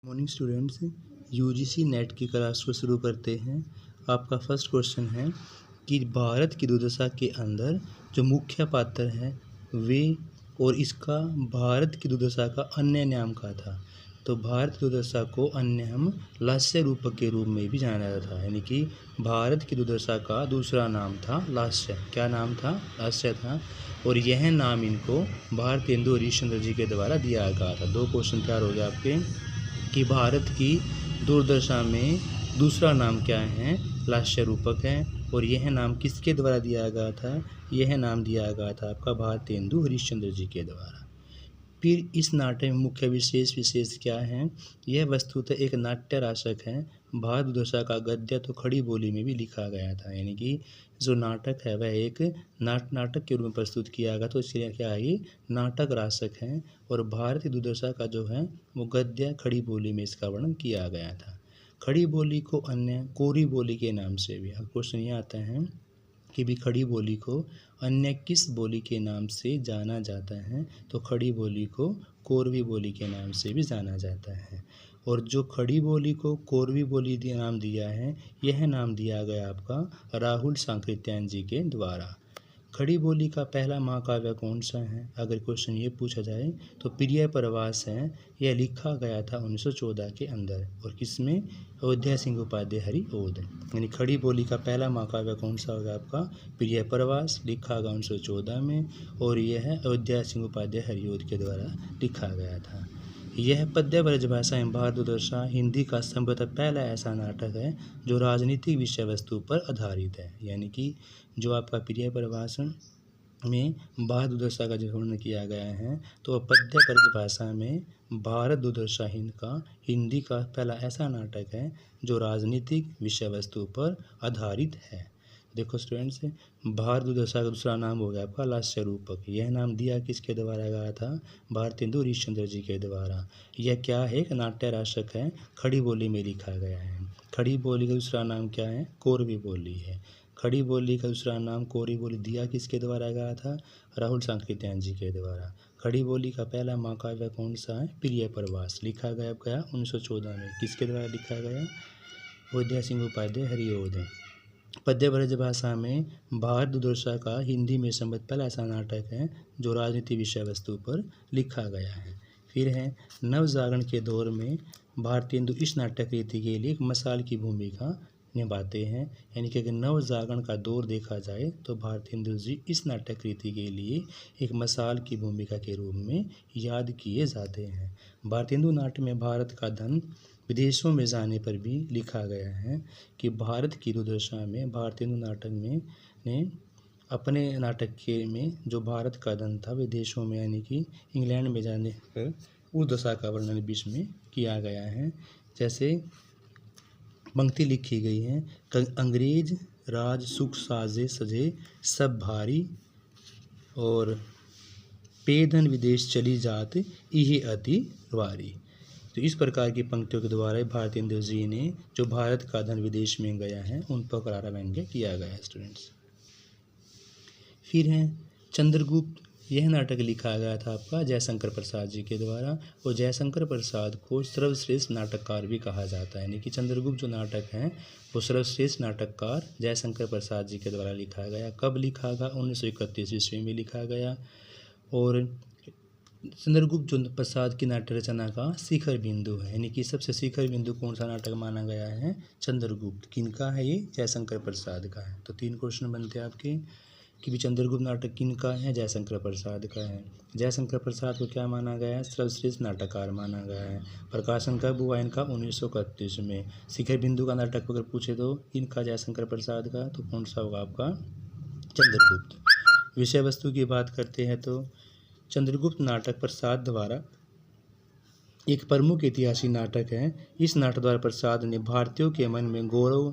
Morning students, UGC net की class को शुरू करते हैं। आपका फर्स्ट क्वेश्चन है कि भारत की दुर्दशा के अंदर जो मुख्य पात्र हैं वे और इसका भारत की दुर्दशा का अन्य नाम क्या था। तो भारत की दुर्दशा को अन्य हम लास्य रूपक के रूप में भी जाना जाता था, यानी कि भारत की दुर्दशा का दूसरा नाम था लास्य। क्या नाम था? लास्य था। और यह नाम इनको भारतेंदु हरिश्चंद्र जी के द्वारा दिया गया था। दो क्वेश्चन तैयार हो गए आपके कि भारत की दुर्दशा में दूसरा नाम क्या है? लास्य रूपक है। और यह नाम किसके द्वारा दिया गया था? यह नाम दिया गया था आपका भारतेंदु हरिश्चंद्र जी के द्वारा। फिर इस नाटक में मुख्य विशेष क्या है? यह वस्तुतः एक नाट्य राशक है। भारत दुर्दशा का गद्य तो खड़ी बोली में भी लिखा गया था, यानी कि जो नाटक है वह एक नाटक के रूप में प्रस्तुत किया गया, तो इसलिए क्या है? ये नाटक राशक है। और भारत की दुर्दशा का जो है वो गद्य खड़ी बोली में इसका वर्णन किया गया था। खड़ी बोली को अन्य कोरी बोली के नाम से भी, अब क्वेश्चन ये आता है कि भी खड़ी बोली को अन्य किस बोली के नाम से जाना जाता है? तो खड़ी बोली को कोरवी बोली के नाम से भी जाना जाता है। और जो खड़ी बोली को कोरवी बोली नाम दिया है, यह नाम दिया गया आपका राहुल सांकृत्यायन जी के द्वारा। खड़ी बोली का पहला महाकाव्य कौन सा है? अगर क्वेश्चन ये पूछा जाए तो प्रिय प्रवास है। यह लिखा गया था 1914 के अंदर। और किसमें? अयोध्या सिंह उपाध्याय हरिओद। यानी खड़ी बोली का पहला महाकाव्य कौन सा होगा आपका? प्रिय प्रवास, लिखा गया 1914 में। और यह है अयोध्या सिंह उपाध्याय हरिओद के द्वारा लिखा गया था। यह पद्य ब्रजभाषा एवं भारत दुर्दशा हिंदी का संभवतः पहला ऐसा नाटक है जो राजनीतिक विषय वस्तु पर आधारित है। यानी कि जो आपका प्रिय प्रवास में भारत दुर्दशा का जो वर्णन किया गया है, तो पद्य ब्रजभाषा में भारत दुर्दशा हिंदी का पहला ऐसा नाटक है जो राजनीतिक विषय वस्तु पर आधारित है। देखो स्टूडेंट्स, भारत दुर्दशा का दूसरा नाम हो गया आपका लास्य रूपक। यह नाम दिया किसके द्वारा गया था? भारतेंदु हरिश्चंद्र जी के द्वारा। यह क्या है? एक नाट्य राशक है, खड़ी बोली में लिखा गया है। खड़ी बोली का दूसरा नाम क्या है? कोरवी बोली है। खड़ी बोली का दूसरा नाम कोरवी बोली दिया किसके द्वारा गया था? राहुल सांकृत्यायन जी के द्वारा। खड़ी बोली का पहला महाकाव्य कौन सा है? प्रिय प्रवास, लिखा गया 1914 में। किसके द्वारा लिखा गया? अयोध्या सिंह उपाध्याय हरिओद। पद्य ब्रजभाषा में भारत दुर्दशा का हिंदी में संबद्ध पहला ऐसा नाटक है जो राजनीति विषय वस्तु पर लिखा गया है। फिर है नवजागरण के दौर में भारतेंदु इस नाटक रीति के लिए एक मसाल की भूमिका निभाते हैं। यानी कि अगर नवजागरण का दौर देखा जाए तो भारतेंदु जी इस नाटक रीति के लिए एक मसाल की भूमिका के रूप में याद किए जाते हैं। भारतेंदु नाट्य में भारत का धन विदेशों में जाने पर भी लिखा गया है कि भारत की दुर्दशा में भारतेंदु नाटक में ने अपने नाटक के में जो भारत का धन था विदेशों में, यानी कि इंग्लैंड में जाने पर उस दशा का वर्णन बीच में किया गया है। जैसे पंक्ति लिखी गई है, अंग्रेज राज सुख साजे सजे सब भारी और पेधन विदेश चली जात इहे अति वारी। तो इस प्रकार की पंक्तियों के द्वारा भारतेंदु जी ने जो भारत का धन विदेश में गया है उन पर करारा व्यंग्य किया गया है स्टूडेंट्स। फिर है चंद्रगुप्त। यह नाटक लिखा गया था आपका जयशंकर प्रसाद जी के द्वारा। और जयशंकर प्रसाद को सर्वश्रेष्ठ नाटककार भी कहा जाता है। यानी कि चंद्रगुप्त जो नाटक है वो सर्वश्रेष्ठ नाटककार जयशंकर प्रसाद जी के द्वारा लिखा गया। कब लिखा गया? 1931 ईस्वी में लिखा गया। और चंद्रगुप्त जो प्रसाद की नाट्य रचना का शिखर बिंदु है, यानी कि सबसे शिखर बिंदु कौन सा नाटक माना गया है? चंद्रगुप्त। किनका है ये? जयशंकर प्रसाद का है। तो 3 क्वेश्चन बनते हैं आपके कि भी चंद्रगुप्त नाटक किनका है? जयशंकर प्रसाद का है। जयशंकर प्रसाद को क्या माना गया है? सर्वश्रेष्ठ नाटककार माना गया है। प्रकाशन कब हुआ इनका? 1931 में। शिखर बिंदु का नाटक अगर पूछे तो इनका जयशंकर प्रसाद का, तो कौन सा होगा आपका? चंद्रगुप्त। विषय वस्तु की बात करते हैं तो चंद्रगुप्त नाटक प्रसाद द्वारा एक प्रमुख ऐतिहासिक नाटक है। इस नाटक द्वारा प्रसाद ने भारतीयों के मन में गौरव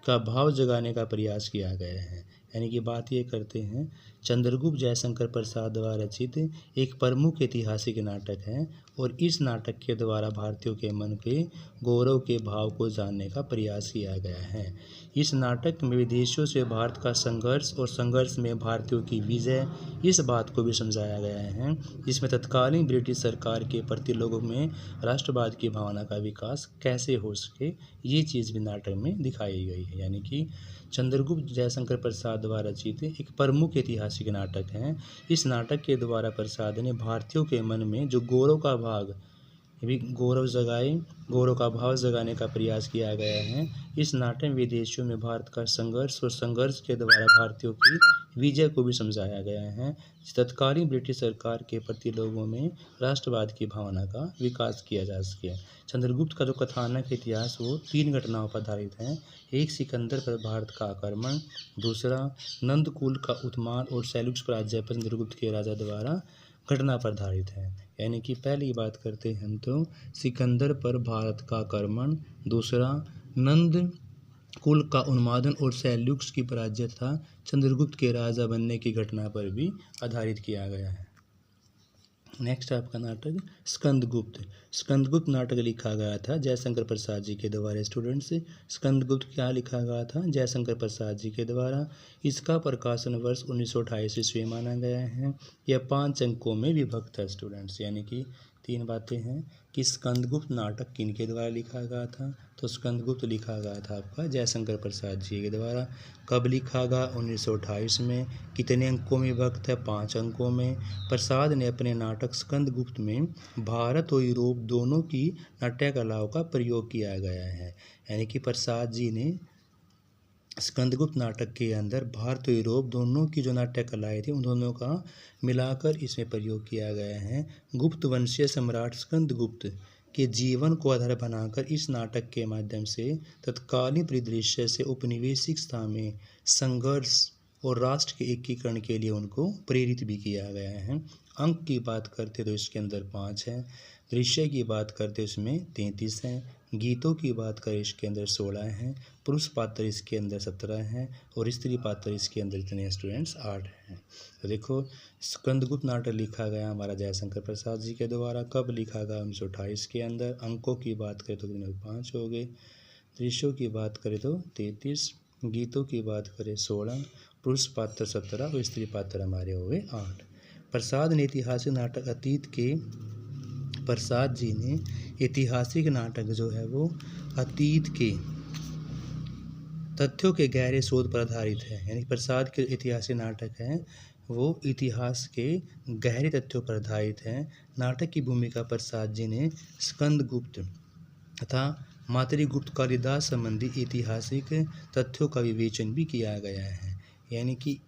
का भाव जगाने का प्रयास किया गया है। यानी कि बात ये करते हैं चंद्रगुप्त जयशंकर प्रसाद द्वारा रचित एक प्रमुख ऐतिहासिक नाटक है और इस नाटक के द्वारा भारतीयों के मन पे गौरव के भाव को जानने का प्रयास किया गया है। इस नाटक में विदेशियों से भारत का संघर्ष और संघर्ष में भारतीयों की विजय, इस बात को भी समझाया गया है जिसमें तत्कालीन ब्रिटिश सरकार के प्रति लोगों में राष्ट्रवाद की भावना का विकास कैसे हो सके, ये चीज़ भी नाटक में दिखाई गई है। यानी कि चंद्रगुप्त जयशंकर प्रसाद द्वारा रचित एक प्रमुख ऐतिहासिक नाटक है। इस नाटक के द्वारा प्रसाद ने भारतीयों के मन में जो गौरव का भाव जगाने का प्रयास किया गया है। इस नाटक में विदेशियों में भारत का संघर्ष और संघर्ष के द्वारा भारतीयों की विजय को भी समझाया गया है। तत्कालीन ब्रिटिश सरकार के प्रति लोगों में राष्ट्रवाद की भावना का विकास किया जा सके। चंद्रगुप्त का जो कथानक इतिहास वो 3 घटनाओं पर आधारित है। एक, सिकंदर पर भारत का आक्रमण। दूसरा, नंदकुल का उत्माद और सैल्यूकस पर राज्य पर चंद्रगुप्त के राजा द्वारा घटना पर आधारित है। यानी कि पहली बात करते हैं हम तो सिकंदर पर भारत का आक्रमण, दूसरा नंद कुल का उन्मादन और सैल्यूकस की पराजय तथा चंद्रगुप्त के राजा बनने की घटना पर भी आधारित किया गया है। नेक्स्ट आपका नाटक स्कंदगुप्त। स्कंदगुप्त नाटक लिखा गया था जयशंकर प्रसाद जी के द्वारा। स्टूडेंट्स, स्कंदगुप्त क्या लिखा गया था? जयशंकर प्रसाद जी के द्वारा। इसका प्रकाशन वर्ष 1928 ईस्वी माना गया है। यह 5 अंकों में विभक्त है स्टूडेंट्स। यानी कि 3 बातें हैं कि स्कंदगुप्त नाटक किनके द्वारा लिखा गया था? तो स्कंदगुप्त लिखा गया था आपका जयशंकर प्रसाद जी के द्वारा। कब लिखा गया? 1928 में। कितने अंकों में विभक्त है? 5 अंकों में। प्रसाद ने अपने नाटक स्कंदगुप्त में भारत और यूरोप दोनों की नाट्य कलाओं का प्रयोग किया गया है। यानी कि प्रसाद जी ने स्कंदगुप्त नाटक के अंदर भारत और यूरोप दोनों की जो नाट्य कलाएँ थी उन दोनों का मिलाकर इसमें प्रयोग किया गया है। गुप्त वंशीय सम्राट स्कंदगुप्त के जीवन को आधार बनाकर इस नाटक के माध्यम से तत्कालीन परिदृश्य से औपनिवेशिकता में संघर्ष और राष्ट्र के एकीकरण के लिए उनको प्रेरित भी किया गया है। अंक की बात करते तो इसके अंदर 5 है। दृश्य की बात करते इसमें 33 हैं। गीतों की बात करें इसके अंदर 16 हैं। पुरुष पात्र इसके अंदर 17 हैं और स्त्री पात्र इसके अंदर इतने स्टूडेंट्स 8 हैं। तो देखो स्कंदगुप्त नाटक लिखा गया हमारा जयशंकर प्रसाद जी के द्वारा। कब लिखा गया? 1928 के अंदर। अंकों की बात करें तो 5 हो गए। दृश्यों की बात करें तो 33, गीतों की बात करें 16, पुरुष पात्र 17 और स्त्री पात्र हमारे हो गए 8। प्रसाद जी ने ऐतिहासिक नाटक जो है वो अतीत के तथ्यों के गहरे शोध पर आधारित है। यानी प्रसाद के ऐतिहासिक नाटक हैं वो इतिहास के गहरे तथ्यों पर आधारित है। नाटक की भूमिका प्रसाद जी ने स्कंदगुप्त तथा मातृगुप्त कालिदास संबंधी ऐतिहासिक तथ्यों का विवेचन भी किया गया है। यानी कि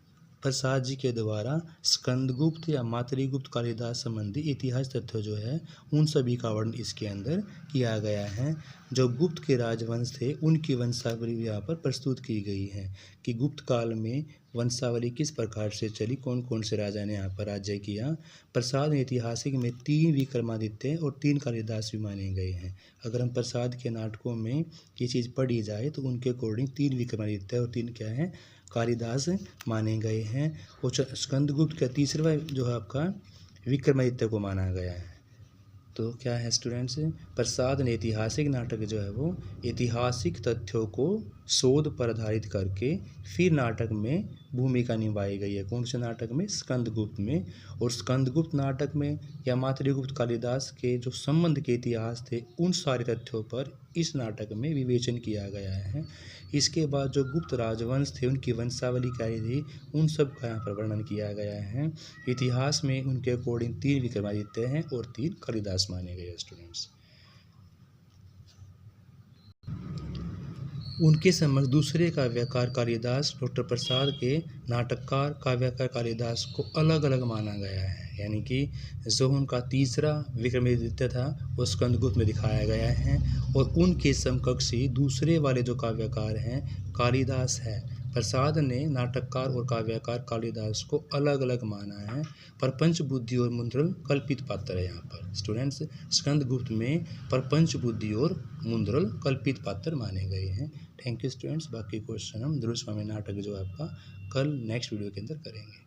प्रसाद जी के द्वारा स्कंदगुप्त या मातृगुप्त कालिदास संबंधी इतिहास तथ्य जो है उन सभी का वर्णन इसके अंदर किया गया है। जो गुप्त के राजवंश थे उनकी वंशावली यहाँ पर प्रस्तुत की गई है कि गुप्त काल में वंशावली किस प्रकार से चली, कौन कौन से राजा ने यहाँ पर राज्य किया। प्रसाद ऐतिहासिक में 3 विक्रमादित्य और 3 कालिदास भी माने गए हैं। अगर हम प्रसाद के नाटकों में ये चीज़ पढ़ी जाए तो उनके अकॉर्डिंग 3 विक्रमादित्य और 3 क्या है? कालिदास माने गए हैं। और स्कंदगुप्त का तीसरा जो है आपका विक्रमादित्य को माना गया है। तो क्या है स्टूडेंट्स? प्रसाद ने ऐतिहासिक नाटक जो है वो ऐतिहासिक तथ्यों को शोध पर आधारित करके फिर नाटक में भूमिका निभाई गई है। कौन से नाटक में? स्कंदगुप्त में। और स्कंदगुप्त नाटक में या मातृगुप्त कालिदास के जो संबंध के इतिहास थे उन सारे तथ्यों पर इस नाटक में विवेचन किया गया है। इसके बाद जो गुप्त राजवंश थे उनकी वंशावली क्या थी उन सब का यहाँ पर वर्णन किया गया है। इतिहास में उनके अकॉर्डिंग 3 विक्रमादित्य हैं और 3 कालिदास माने गए स्टूडेंट्स। उनके समक्ष दूसरे काव्यकार कालिदास, डॉक्टर प्रसाद के नाटककार काव्यकार कालिदास को अलग अलग माना गया है। यानी कि जो उनका तीसरा विक्रमादित्य था वो स्कंदगुप्त में दिखाया गया है और उनके समकक्षी दूसरे वाले जो काव्यकार हैं कालिदास है। प्रसाद ने नाटककार और काव्यकार कालिदास को अलग अलग माना है। प्रपंच बुद्धि और मुद्रल कल्पित पात्र है यहाँ पर स्टूडेंट्स। स्कंदगुप्त में प्रपंच बुद्धि और मुद्रल कल्पित पात्र माने गए हैं। Thank you students. बाकी क्वेश्चन हम ध्रुव स्वामी नाटक जो आपका कल नेक्स्ट वीडियो के अंदर करेंगे।